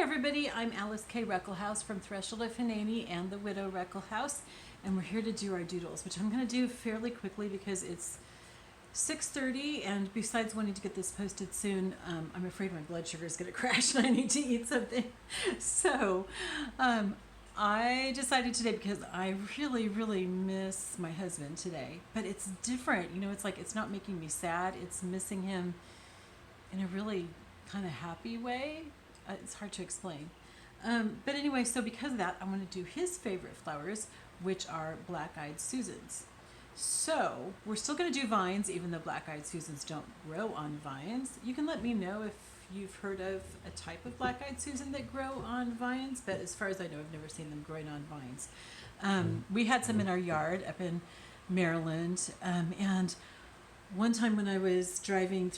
everybody, I'm Alyce-Kay Reckelhaus from Threshold of Hineni and the Widow Reckelhaus, and we're here to do our doodles, which I'm going to do fairly quickly because it's 6:30, and besides wanting to get this posted soon, I'm afraid my blood sugar is going to crash and I need to eat something. So I decided today, because I really miss my husband today, but it's different. You know, it's like it's not making me sad, it's missing him in a really kind of happy way. It's hard to explain. But anyway, so because of that, I want to do his favorite flowers, which are black-eyed Susans. So we're still going to do vines, even though black-eyed Susans don't grow on vines. You can let me know if you've heard of a type of black-eyed Susan that grow on vines, but as far as I know, I've never seen them growing on vines. We had some in our yard up in Maryland, and one time when I was driving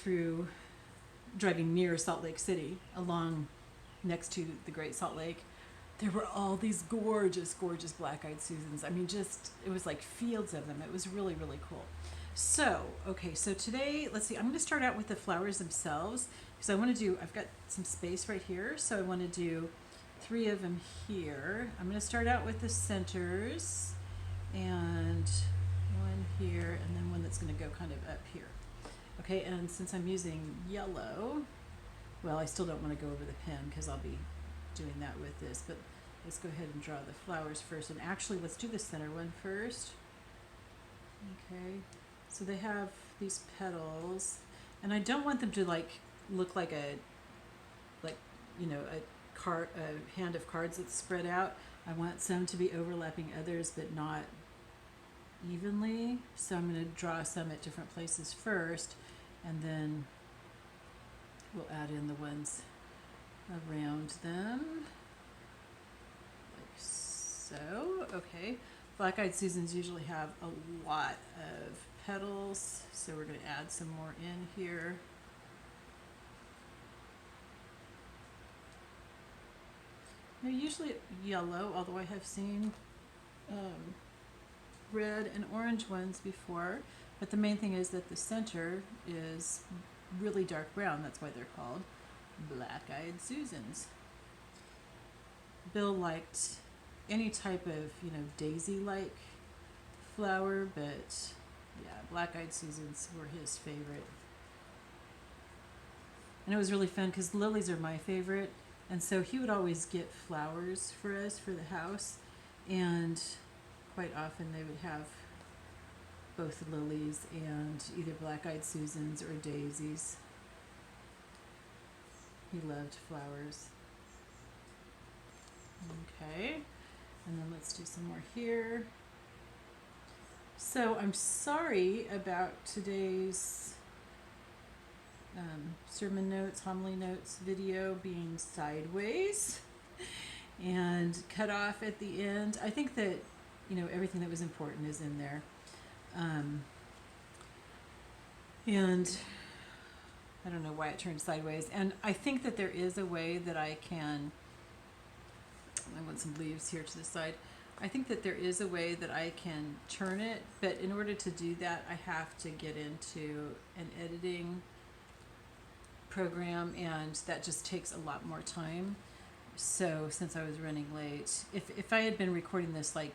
near Salt Lake City, along next to the Great Salt Lake, there were all these gorgeous black-eyed Susans. I mean, it was like fields of them. It was really cool. So, okay, so today, let's see, I'm going to start out with the flowers themselves, because I've got some space right here, so I want to do 3 of them here. I'm going to start out with the centers, and one here, and then one that's going to go kind of up here. Okay, and since I'm using yellow, well, I still don't want to go over the pen because I'll be doing that with this, but let's go ahead and draw the flowers first. And actually, let's do the center one first. Okay, so they have these petals, and I don't want them to look like a hand of cards that's spread out. I want some to be overlapping others, but not evenly. So I'm going to draw some at different places first, and then we'll add in the ones around them, like so. Okay, black-eyed Susans usually have a lot of petals, so we're going to add some more in here. They're usually yellow, although I have seen red and orange ones before, but the main thing is that the center is really dark brown. That's why they're called black-eyed Susans. Bill liked any type of, daisy-like flower, but yeah, black-eyed Susans were his favorite. And it was really fun because lilies are my favorite, and so he would always get flowers for us for the house, and quite often they would have both lilies and either black-eyed Susans or daisies. He loved flowers. Okay, and then let's do some more here. So I'm sorry about today's sermon notes, homily notes video being sideways and cut off at the end. I think that everything that was important is in there. And I don't know why it turned sideways. And I think that there is a way that I want some leaves here to the side. I think that there is a way that I can turn it, but in order to do that, I have to get into an editing program, and that just takes a lot more time. So since I was running late, if I had been recording this a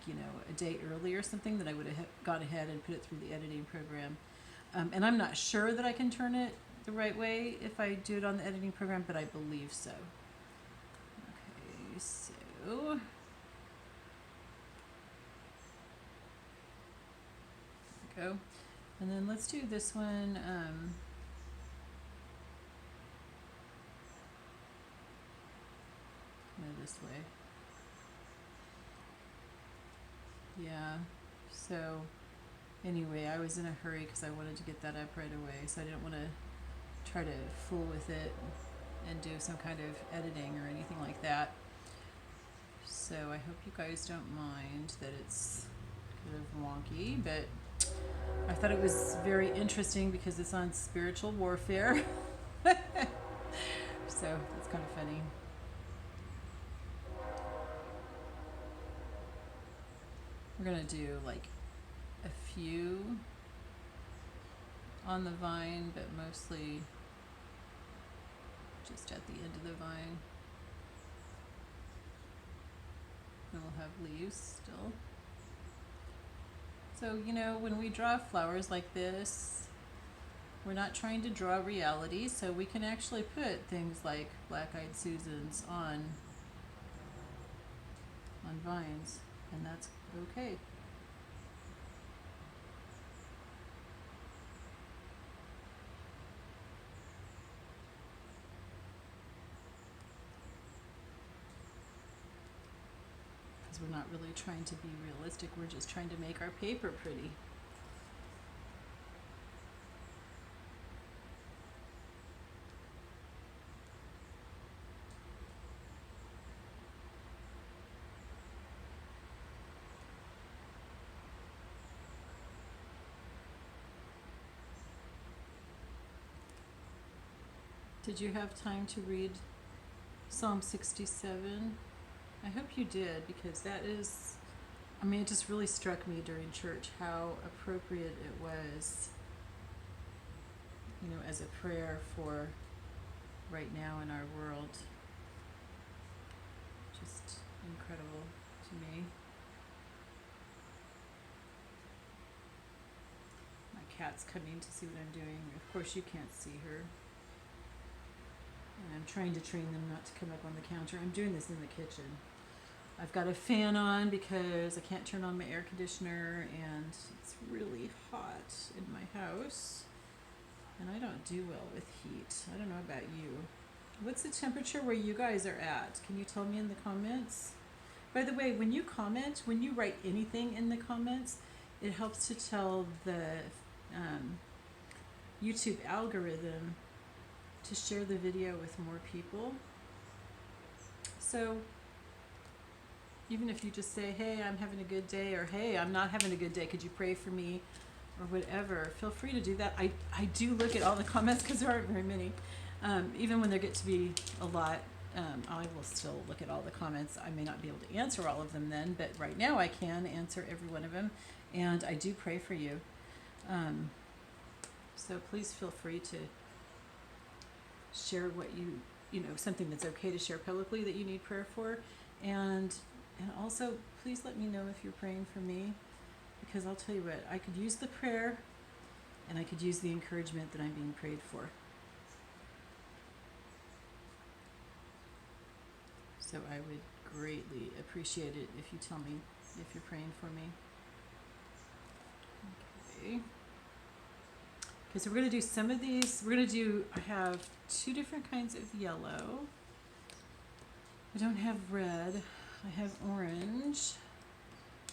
day early or something, then I would have gone ahead and put it through the editing program. And I'm not sure that I can turn it the right way if I do it on the editing program, but I believe so. Okay, so there we go. And then let's do this one. This way. Yeah, so anyway, I was in a hurry because I wanted to get that up right away, so I didn't want to try to fool with it and do some kind of editing or anything like that. So I hope you guys don't mind that it's kind of wonky, but I thought it was very interesting because it's on spiritual warfare. So that's kind of funny. We're going to do a few on the vine, but mostly just at the end of the vine. have leaves still. So, you know, when we draw flowers like this, we're not trying to draw reality, so we can actually put things like black-eyed Susans on vines, and that's okay. Because we're not really trying to be realistic, we're just trying to make our paper pretty. Did you have time to read Psalm 67? I hope you did, because that is, I mean, it just really struck me during church how appropriate it was, you know, as a prayer for right now in our world. Just incredible to me. My cat's coming to see what I'm doing. Of course, you can't see her. And I'm trying to train them not to come up on the counter. I'm doing this in the kitchen. I've got a fan on because I can't turn on my air conditioner, and it's really hot in my house. And I don't do well with heat. I don't know about you. What's the temperature where you guys are at? Can you tell me in the comments? By the way, when you comment, when you write anything in the comments, it helps to tell the YouTube algorithm to share the video with more people. So even if you just say, hey, I'm having a good day, or hey, I'm not having a good day, could you pray for me, or whatever, feel free to do that. I do look at all the comments because there aren't very many. Even when there get to be a lot, I will still look at all the comments. I may not be able to answer all of them then, but right now I can answer every one of them, and I do pray for you. So please feel free to share what you know, something that's okay to share publicly that you need prayer for, and also please let me know if you're praying for me, because I'll tell you what, I could use the prayer and I could use the encouragement that I'm being prayed for. So I would greatly appreciate it if you tell me if you're praying for me. Okay. Okay, so we're going to do some of these. We're going to do, I have two different kinds of yellow. I don't have red. I have orange.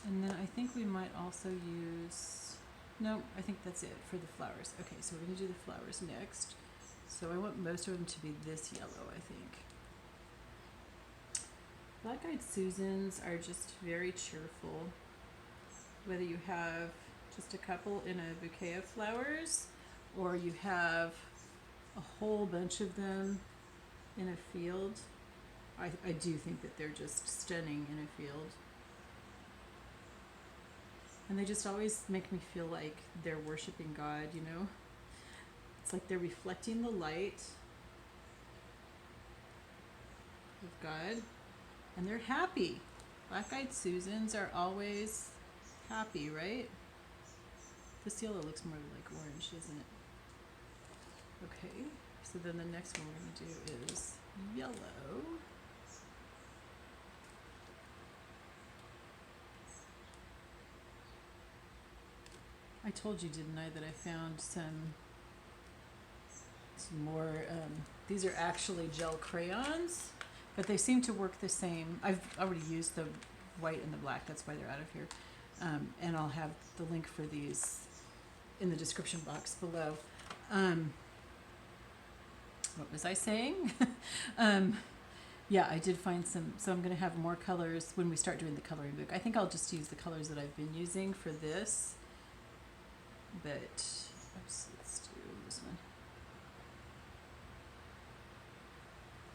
And then I think we might also use, no, I think that's it for the flowers. Okay, so we're going to do the flowers next. So I want most of them to be this yellow, I think. Black-eyed Susans are just very cheerful. Whether you have just a couple in a bouquet of flowers, or you have a whole bunch of them in a field, I do think that they're just stunning in a field. And they just always make me feel like they're worshiping God, you know? It's like they're reflecting the light of God, and they're happy. Black-eyed Susans are always happy, right? This yellow looks more like orange, doesn't it? Okay, so then the next one we're going to do is yellow. I told you, didn't I, that I found some more, these are actually gel crayons, but they seem to work the same. I've already used the white and the black, that's why they're out of here. And I'll have the link for these in the description box below. What was I saying? Yeah, I did find some, so I'm going to have more colors when we start doing the coloring book. I think I'll just use the colors that I've been using for this, but oops, let's do this one.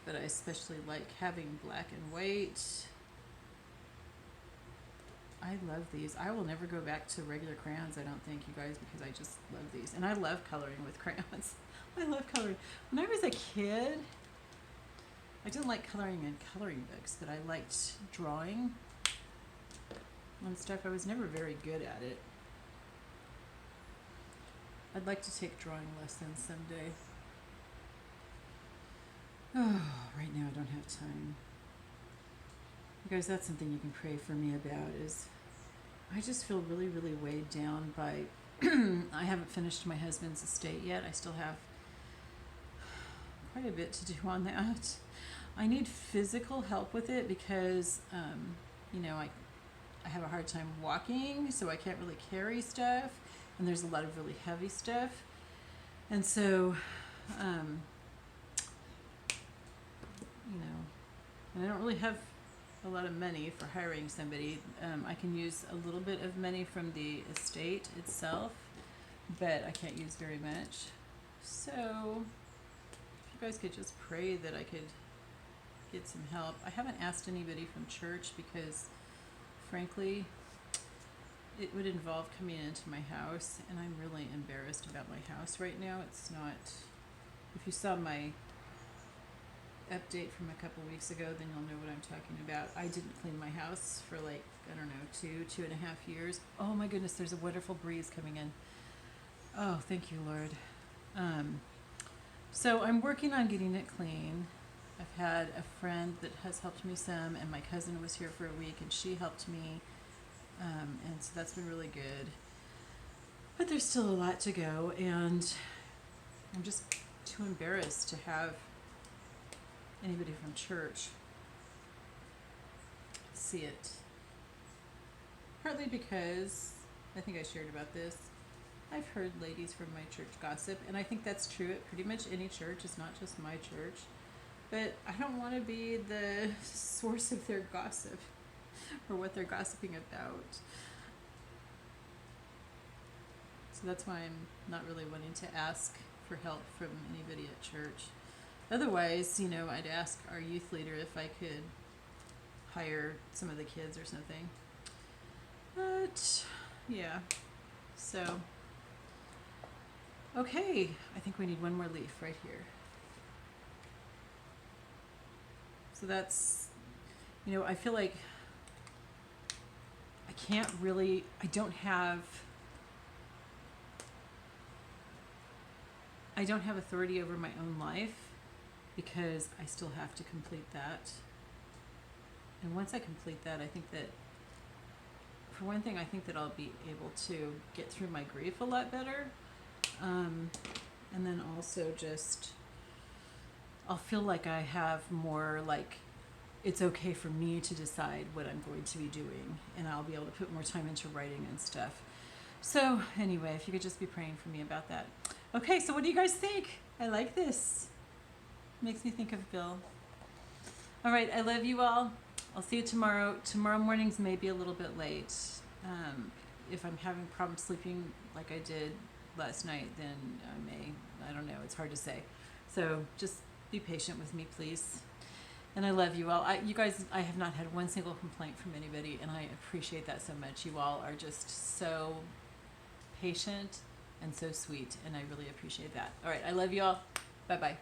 But I especially like having black and white. I love these. I will never go back to regular crayons, I don't think, you guys, because I just love these. And I love coloring with crayons. I love coloring. When I was a kid, I didn't like coloring in coloring books, but I liked drawing. on stuff. I was never very good at it. I'd like to take drawing lessons someday. Oh, right now I don't have time. You guys, that's something you can pray for me about, is I just feel really, really weighed down by I haven't finished my husband's estate yet. I still have quite a bit to do on that. I need physical help with it because, you know, I have a hard time walking, so I can't really carry stuff, and there's a lot of really heavy stuff. And so, you know, and I don't really have a lot of money for hiring somebody. I can use a little bit of money from the estate itself, but I can't use very much. So if you guys could just pray that I could get some help. I haven't asked anybody from church because, frankly, it would involve coming into my house, and I'm really embarrassed about my house right now. It's not, if you saw my update from a couple weeks ago, then you'll know what I'm talking about. I didn't clean my house for like, I don't know, 2.5 years. Oh my goodness, there's a wonderful breeze coming in. Oh, thank you, Lord. So I'm working on getting it clean. I've had a friend that has helped me some, and my cousin was here for a week and she helped me. And so that's been really good. But there's still a lot to go, and I'm just too embarrassed to have anybody from church see it. Partly because, I think I shared about this, I've heard ladies from my church gossip, and I think that's true at pretty much any church. It's not just my church. But I don't want to be the source of their gossip or what they're gossiping about. So that's why I'm not really wanting to ask for help from anybody at church. Otherwise, you know, I'd ask our youth leader if I could hire some of the kids or something. But, yeah. So, okay. I think we need one more leaf right here. So that's, you know, I feel like I can't really, I don't have authority over my own life because I still have to complete that. And once I complete that, I think that, for one thing, I think that I'll be able to get through my grief a lot better. And then also just, I'll feel like I have more, like, it's okay for me to decide what I'm going to be doing, and I'll be able to put more time into writing and stuff. So anyway, if you could just be praying for me about that. Okay, so what do you guys think? I like this. Makes me think of Bill. All right, I love you all. I'll see you tomorrow. Tomorrow mornings may be a little bit late. If I'm having problems sleeping like I did last night, then I don't know, it's hard to say. So just be patient with me, please. And I love you all. You guys, I have not had one single complaint from anybody, and I appreciate that so much. You all are just so patient and so sweet, and I really appreciate that. All right, I love you all. Bye-bye.